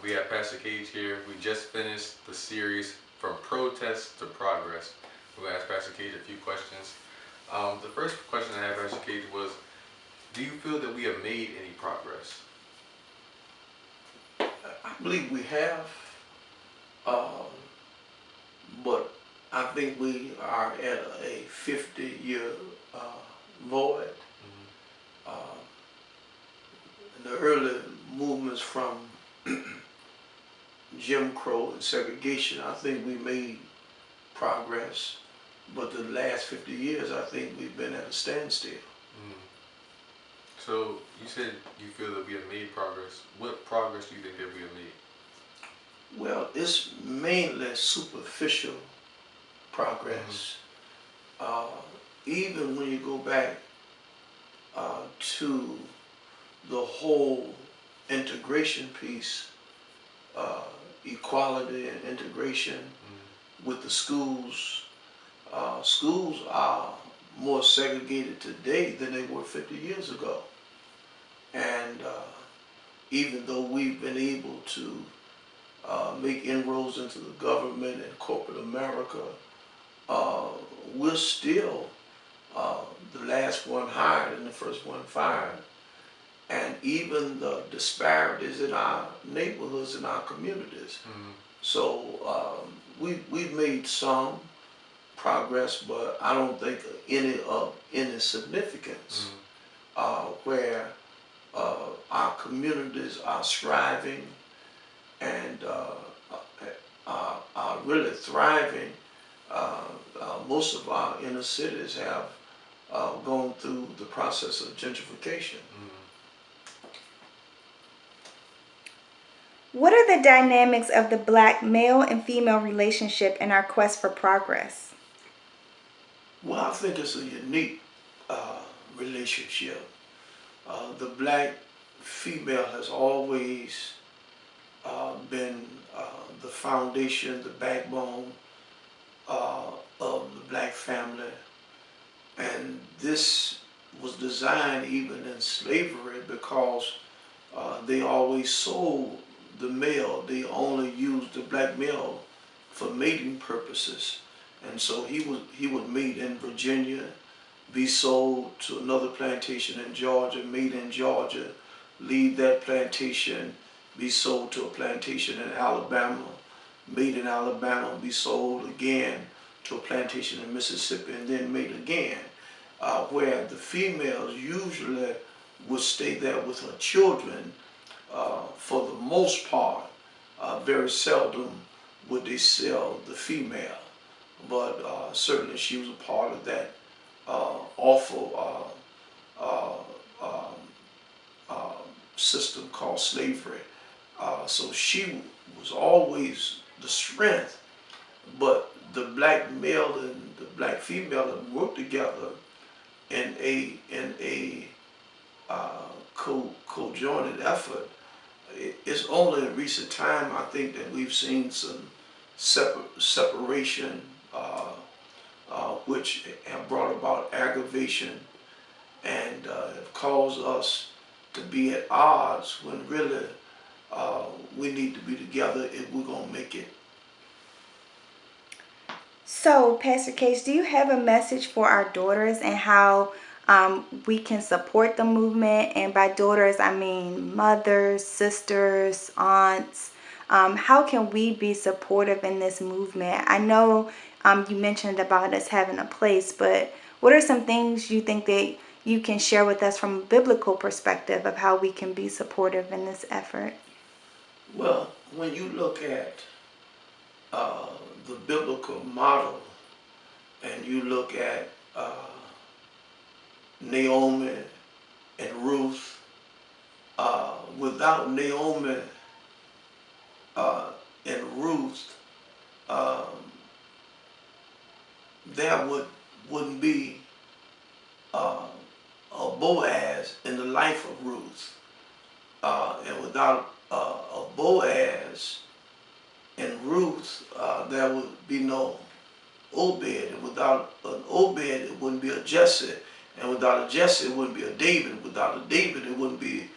We have Pastor Cage here. We just finished the series From Protest to Progress. We're going to ask Pastor Cage a few questions. The first question I had, Pastor Cage, was, do you feel that we have made any progress? I believe we have, um, but I think we are at a 50-year void. Mm-hmm. Uh, the early movements from Jim Crow and segregation, I think we made progress, but the last 50 years, I think we've been at a standstill. Mm. So you said you feel that we have made progress. What progress do you think that we have made? Well, it's mainly superficial progress. Uh, Even when you go back to the whole integration piece, uh, equality and integration with the schools, schools are more segregated today than they were 50 years ago. And even though we've been able to make inroads into the government and corporate America, uh, we're still the last one hired and the first one fired. And even the disparities in our neighborhoods and our communities. Mm-hmm. So we've made some progress, but I don't think any of any significance where our communities are striving and are really thriving. Most of our inner cities have gone through the process of gentrification. What are the dynamics of the black male and female relationship in our quest for progress? Well, I think it's a unique relationship. The black female has always been the foundation, the backbone of the black family. And this was designed even in slavery because they always sold the male. They only used the black male for mating purposes. And so he would mate in Virginia, be sold to another plantation in Georgia, mate in Georgia, leave that plantation, be sold to a plantation in Alabama, mate in Alabama, be sold again to a plantation in Mississippi, and then mate again. Where the females usually would stay there with her children for the most part. Very seldom would they sell the female, but certainly she was a part of that awful uh, um, uh, system called slavery. So she was always the strength, but the black male and the black female have worked together in a co-jointed effort. It's only in recent time I think that we've seen some separation, which have brought about aggravation and have caused us to be at odds when really we need to be together if we're going to make it. So, Pastor Case, do you have a message for our daughters and how we can support the movement? And by daughters, I mean mothers, sisters, aunts. How can we be supportive in this movement? I know you mentioned about us having a place, but what are some things you think that you can share with us from a biblical perspective of how we can be supportive in this effort? Well, when you look at the biblical model and you look at Naomi and Ruth, without Naomi and Ruth, um, there wouldn't be a Boaz in the life of Ruth. And without a Boaz and Ruth, there would be no Obed. And without an Obed, it wouldn't be a Jesse. And without a Jesse, it wouldn't be a David. Without a David, it wouldn't be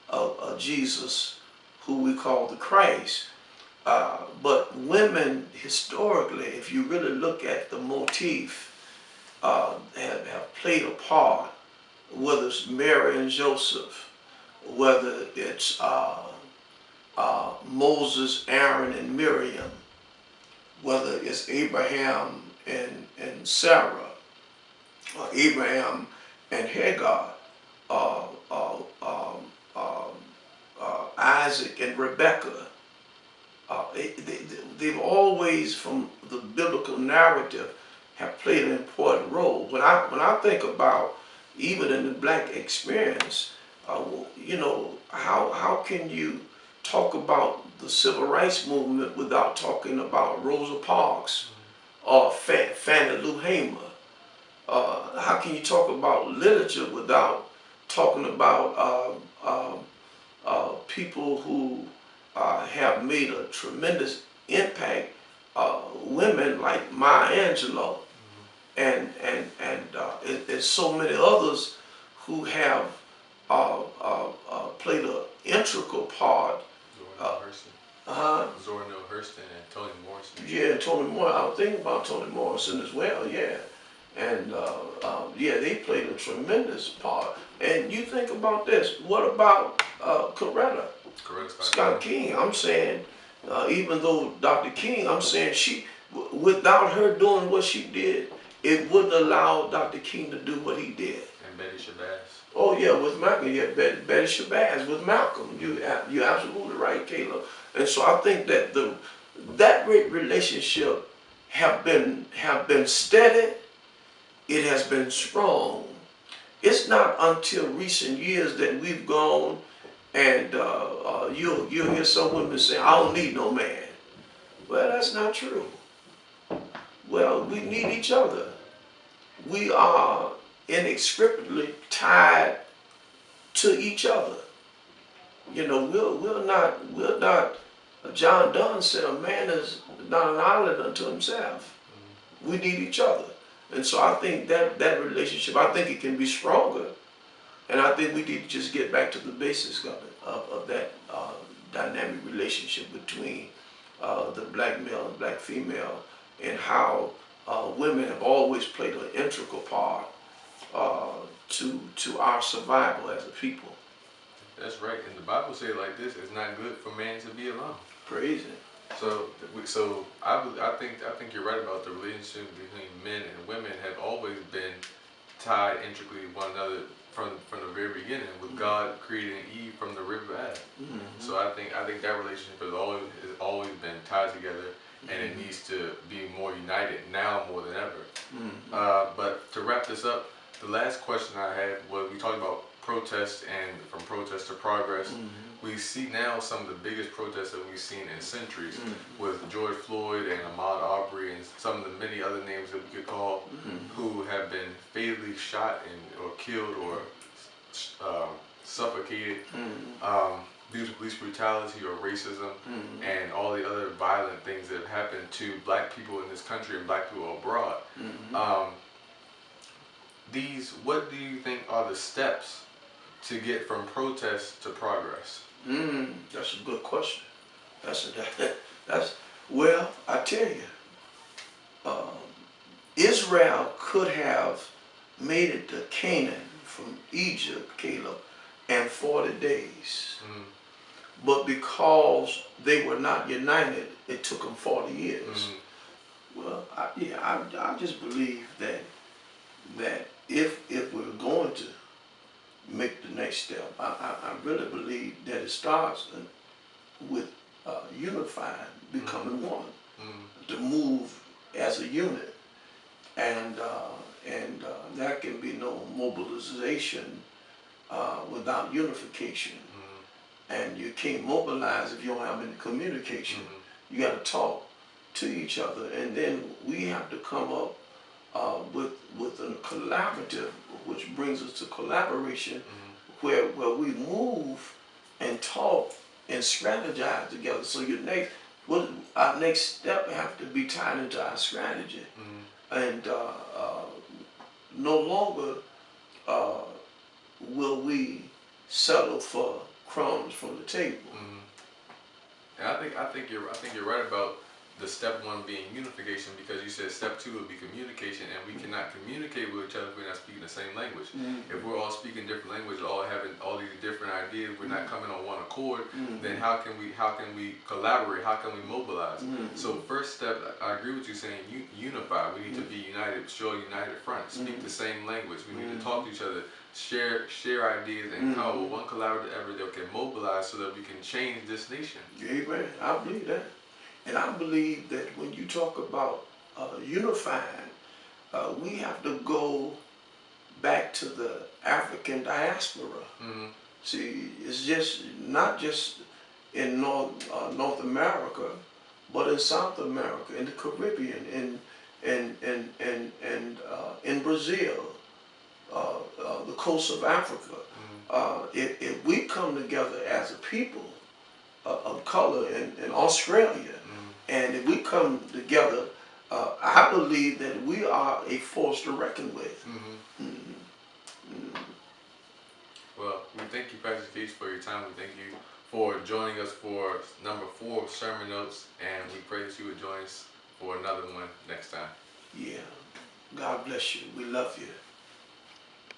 a Jesus who we call the Christ. But women, historically, if you really look at the motif, have played a part, whether it's Mary and Joseph, whether it's Moses, Aaron, and Miriam, whether it's Abraham and Sarah, or Abraham and Hagar, uh, uh, um, um, Isaac and Rebekah. They've always, from the biblical narrative, have played an important role. When I think about, even in the black experience, you know, how can you talk about the civil rights movement without talking about Rosa Parks or Fannie Lou Hamer? How can you talk about literature without talking about people who have made a tremendous impact? Women like Maya Angelou, and there's so many others who have played an integral part. Zora Neale Hurston and Toni Morrison. Yeah, Toni Morrison. I was thinking about Toni Morrison as well. Yeah, and yeah, they played a tremendous part. And you think about this. What about Coretta Scott King? I'm saying, even though Dr. King, I'm saying without her doing what she did, it wouldn't allow Dr. King to do what he did. And Betty Shabazz. Oh yeah, with Malcolm, yeah, Betty Shabazz with Malcolm. You're absolutely right, Caleb. And so I think that that relationship have been steady. It has been strong. It's not until recent years that we've gone and you'll hear some women say, "I don't need no man." Well, that's not true. Well, we need each other. We are inextricably tied to each other. You know, we're not. John Donne said, "A man is not an island unto himself." We need each other, and so I think that relationship, I think it can be stronger, and I think we need to just get back to the basics of that dynamic relationship between the black male and black female, and how women have always played an integral part to our survival as a people. That's right, and the Bible says it like this: "It's not good for man to be alone." Praise Him. So I think you're right about the relationship between men and women have always been tied intricately with one another from the very beginning, with God creating Eve from the rib of Adam. So I think that relationship has always been tied together, and it needs to be more united now more than ever. But to wrap this up, the last question I had was, we talked about protests, and from protest to progress. We see now some of the biggest protests that we've seen in centuries, with George Floyd and Ahmaud Arbery and some of the many other names that we could call, who have been fatally shot or killed or suffocated due to police brutality or racism, and all the other violent things that have happened to black people in this country and black people abroad. What do you think are the steps to get from protest to progress? That's a good question. Well, I tell you, Israel could have made it to Canaan from Egypt, Caleb, in 40 days. But because they were not united, it took them 40 years. Well, I just believe that if we're going to make the next step, I really believe that it starts with unifying, becoming one, to move as a unit, and there can be no mobilization without unification, and you can't mobilize if you don't have any communication. You got to talk to each other, and then we have to come up with a collaborative, which brings us to collaboration, where we move and talk and strategize together. So our next step have to be tied into our strategy, and no longer will we settle for crumbs from the table. And I think you're right about the step one being unification, because you said step two would be communication, and we cannot communicate with each other if we're not speaking the same language. If we're all speaking different languages, all having all these different ideas, we're not coming on one accord, then how can we collaborate? How can we mobilize? So first step, I agree with you saying unify. We need to be united, show a united front, speak the same language. We need to talk to each other, share ideas, and come up with one collaborative effort that can mobilize so that we can change this nation. Amen. I believe that. And I believe that when you talk about unifying, we have to go back to the African diaspora. See, it's just not just in North America, but in South America, in the Caribbean, in Brazil, the coast of Africa. If we come together as a people of color in Australia, and if we come together, I believe that we are a force to reckon with. Well, we thank you, Pastor Case, for your time. We thank you for joining us for number 4 of Sermon Notes, and we pray that you would join us for another one next time. Yeah. God bless you. We love you.